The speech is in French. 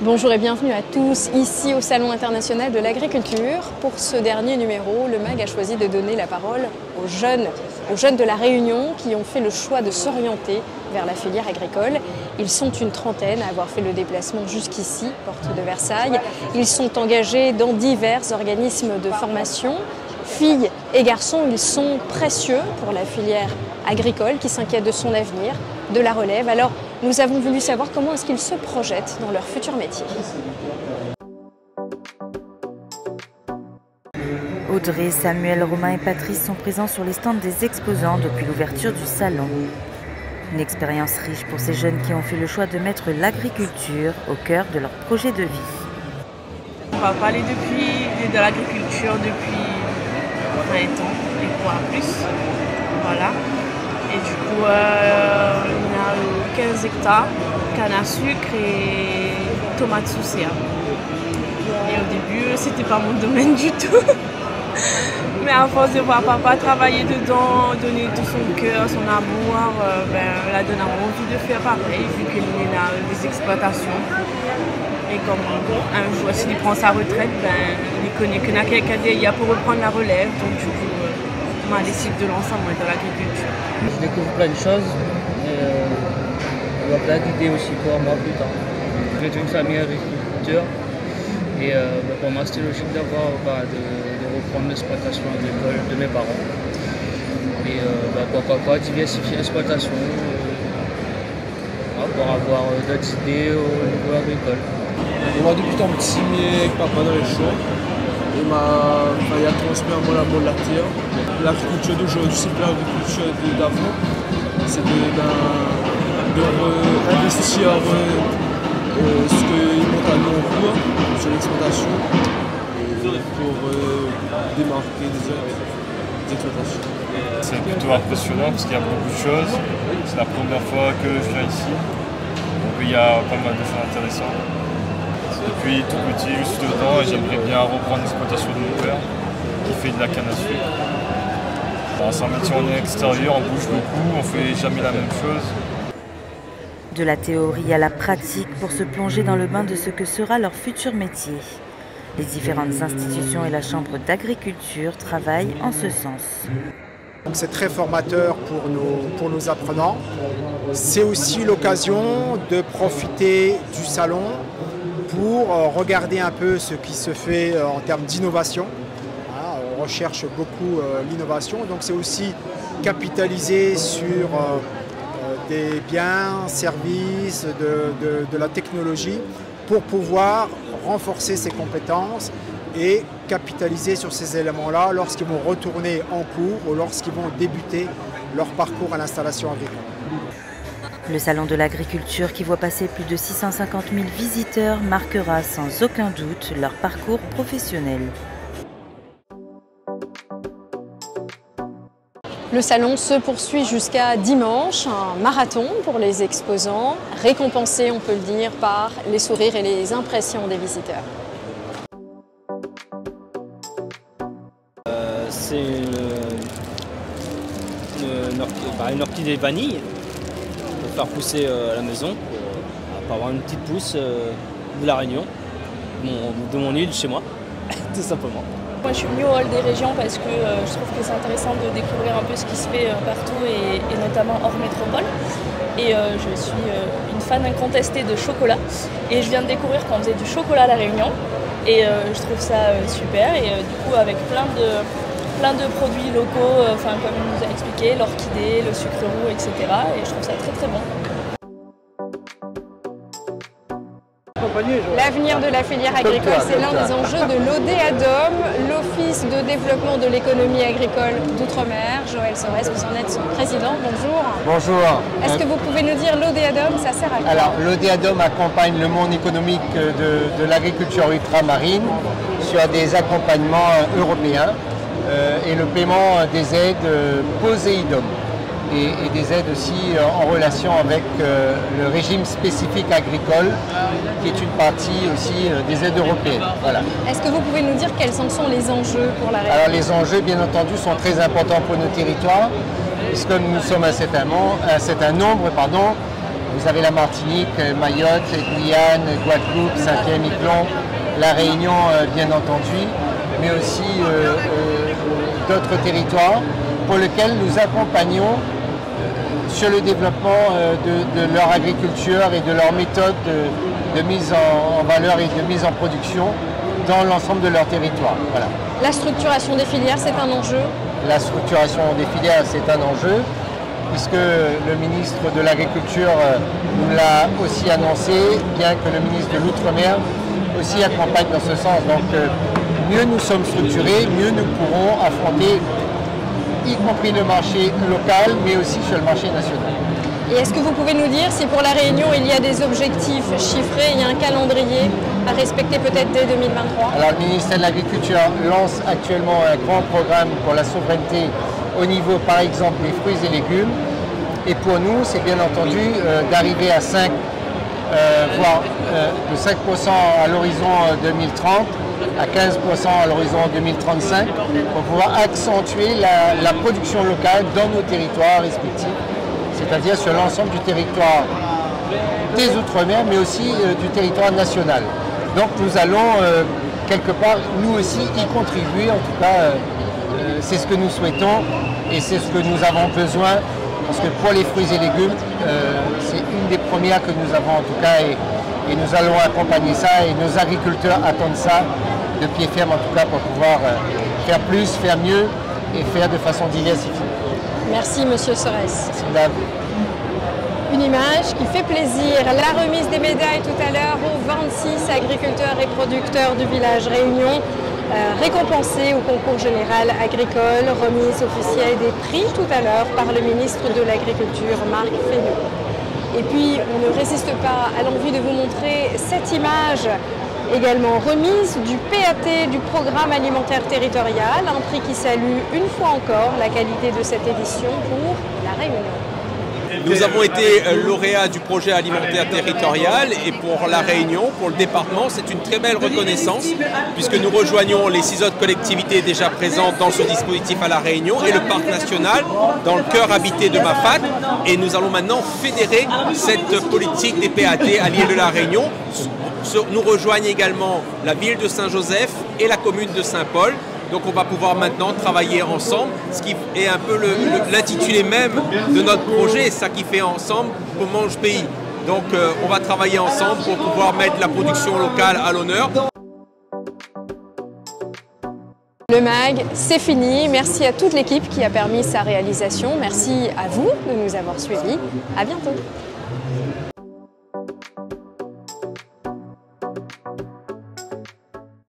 Bonjour et bienvenue à tous ici au Salon international de l'agriculture. Pour ce dernier numéro, le MAG a choisi de donner la parole aux jeunes de la Réunion qui ont fait le choix de s'orienter vers la filière agricole. Ils sont une trentaine à avoir fait le déplacement jusqu'ici, porte de Versailles. Ils sont engagés dans divers organismes de formation. Filles et garçons, ils sont précieux pour la filière agricole qui s'inquiète de son avenir, de la relève. Alors, nous avons voulu savoir comment est-ce qu'ils se projettent dans leur futur métier. Audrey, Samuel, Romain et Patrice sont présents sur les stands des exposants depuis l'ouverture du salon. Une expérience riche pour ces jeunes qui ont fait le choix de mettre l'agriculture au cœur de leur projet de vie. On va parler de l'agriculture depuis 20 ans et quoi plus. Voilà. Et du coup, on a 15 hectares, canne à sucre et tomates sous serre. Et au début, c'était pas mon domaine du tout. Mais à force de voir papa travailler dedans, donner tout son cœur, son amour, la donne envie de faire pareil, vu qu'il a des exploitations. Et comme un jour, s'il prend sa retraite, il connaît qu'il y a quelqu'un derrière pour reprendre la relève. Donc du coup, on a décidé de lancer dans l'agriculture. Je découvre plein de choses et on a plein d'idées aussi pour moi plus tard. J'ai une famille agriculteur et pour moi c'était logique de reprendre l'exploitation agricole de mes parents. Et pourquoi pas diversifier l'exploitation pour avoir d'autres idées au niveau agricole. On m'a depuis tant petit mis avec papa dans les champs. Il a transmis à moi l'amour de la terre. L'agriculture d'aujourd'hui, c'est plus l'agriculture d'avant. C'est d'investir ce qu'ils montent à nous en cours sur l'exploitation pour démarquer des autres exploitations. C'est plutôt impressionnant parce qu'il y a beaucoup de choses. C'est la première fois que je viens ici. Donc il y a pas mal de choses intéressantes. Depuis tout petit, je suis dedans et j'aimerais bien reprendre l'exploitation de mon père qui fait de la canne à sucre. C'est un métier, on est extérieur, on bouge beaucoup, on fait jamais la même chose. De la théorie à la pratique pour se plonger dans le bain de ce que sera leur futur métier. Les différentes institutions et la Chambre d'agriculture travaillent en ce sens. C'est très formateur pour nos apprenants. C'est aussi l'occasion de profiter du salon pour regarder un peu ce qui se fait en termes d'innovation. On recherche beaucoup l'innovation, donc c'est aussi capitaliser sur des biens, services, de la technologie pour pouvoir renforcer ses compétences et capitaliser sur ces éléments-là lorsqu'ils vont retourner en cours ou lorsqu'ils vont débuter leur parcours à l'installation agricole. Le salon de l'agriculture qui voit passer plus de 650 000 visiteurs marquera sans aucun doute leur parcours professionnel. Le salon se poursuit jusqu'à dimanche, un marathon pour les exposants, récompensé, on peut le dire, par les sourires et les impressions des visiteurs. C'est une orchidée vanille pour faire pousser à la maison, pour avoir une petite pousse de la Réunion, de mon île chez moi, tout simplement. Moi, je suis venue au hall des régions parce que je trouve que c'est intéressant de découvrir un peu ce qui se fait partout et notamment hors métropole. Et je suis une fan incontestée de chocolat. Et je viens de découvrir qu'on faisait du chocolat à La Réunion. Et je trouve ça super. Et du coup, avec plein de produits locaux, comme il nous a expliqué, l'orchidée, le sucre roux, etc. Et je trouve ça très très bon. L'avenir de la filière agricole, c'est l'un des enjeux de l'ODEADOM, l'Office de développement de l'économie agricole d'outre-mer. Joël Sorès, vous en êtes son président. Bonjour. Bonjour. Est-ce que vous pouvez nous dire l'ODEADOM, ça sert à quoi? Alors, l'ODEADOM accompagne le monde économique de l'agriculture ultramarine sur des accompagnements européens et le paiement des aides POSEIDOM. Et des aides aussi en relation avec le régime spécifique agricole, qui est une partie aussi des aides européennes. Voilà. Est-ce que vous pouvez nous dire quels en sont les enjeux pour la région? Alors les enjeux, bien entendu, sont très importants pour nos territoires, puisque nous sommes un certain nombre Vous avez la Martinique, Mayotte, Guyane, Guadeloupe, Saint-Pierre-et-Miquelon, la Réunion bien entendu, mais aussi d'autres territoires pour lesquels nous accompagnons sur le développement de leur agriculture et de leur méthode de mise en valeur et de mise en production dans l'ensemble de leur territoire. Voilà. La structuration des filières, c'est un enjeu? La structuration des filières, c'est un enjeu, puisque le ministre de l'Agriculture nous l'a aussi annoncé, bien que le ministre de l'Outre-mer aussi accompagne dans ce sens. Donc mieux nous sommes structurés, mieux nous pourrons affronter y compris le marché local, mais aussi sur le marché national. Et est-ce que vous pouvez nous dire si pour la Réunion, il y a des objectifs chiffrés, il y a un calendrier à respecter peut-être dès 2023? Alors le ministère de l'Agriculture lance actuellement un grand programme pour la souveraineté au niveau, par exemple, des fruits et légumes. Et pour nous, c'est bien entendu d'arriver à 5, voire de 5% à l'horizon 2030, à 15% à l'horizon 2035, pour pouvoir accentuer la production locale dans nos territoires respectifs, c'est-à-dire sur l'ensemble du territoire des Outre-mer, mais aussi du territoire national. Donc nous allons quelque part, nous aussi, y contribuer, en tout cas, c'est ce que nous souhaitons et c'est ce que nous avons besoin, parce que pour les fruits et légumes, c'est une des premières que nous avons en tout cas, et nous allons accompagner ça, et nos agriculteurs attendent ça de pied ferme en tout cas, pour pouvoir faire plus, faire mieux et faire de façon diversifiée. Merci Monsieur Serres. Une image qui fait plaisir, la remise des médailles tout à l'heure aux 26 agriculteurs et producteurs du village Réunion, récompensés au concours général agricole, remise officielle des prix tout à l'heure par le ministre de l'Agriculture, Marc Fesneau. Et puis, on ne résiste pas à l'envie de vous montrer cette image également remise du PAT, du Programme alimentaire territorial, un prix qui salue une fois encore la qualité de cette édition pour la Réunion. Nous avons été lauréats du projet alimentaire territorial et pour la Réunion, pour le département, c'est une très belle reconnaissance puisque nous rejoignons les 6 autres collectivités déjà présentes dans ce dispositif à la Réunion et le parc national dans le cœur habité de Mafate, et nous allons maintenant fédérer cette politique des PAT à l'île de la Réunion. Nous rejoignent également la ville de Saint-Joseph et la commune de Saint-Paul. Donc on va pouvoir maintenant travailler ensemble, ce qui est un peu l'intitulé même de notre projet, ça qui fait ensemble qu'on mange pays. Donc on va travailler ensemble pour pouvoir mettre la production locale à l'honneur. Le MAG, c'est fini. Merci à toute l'équipe qui a permis sa réalisation. Merci à vous de nous avoir suivis. À bientôt.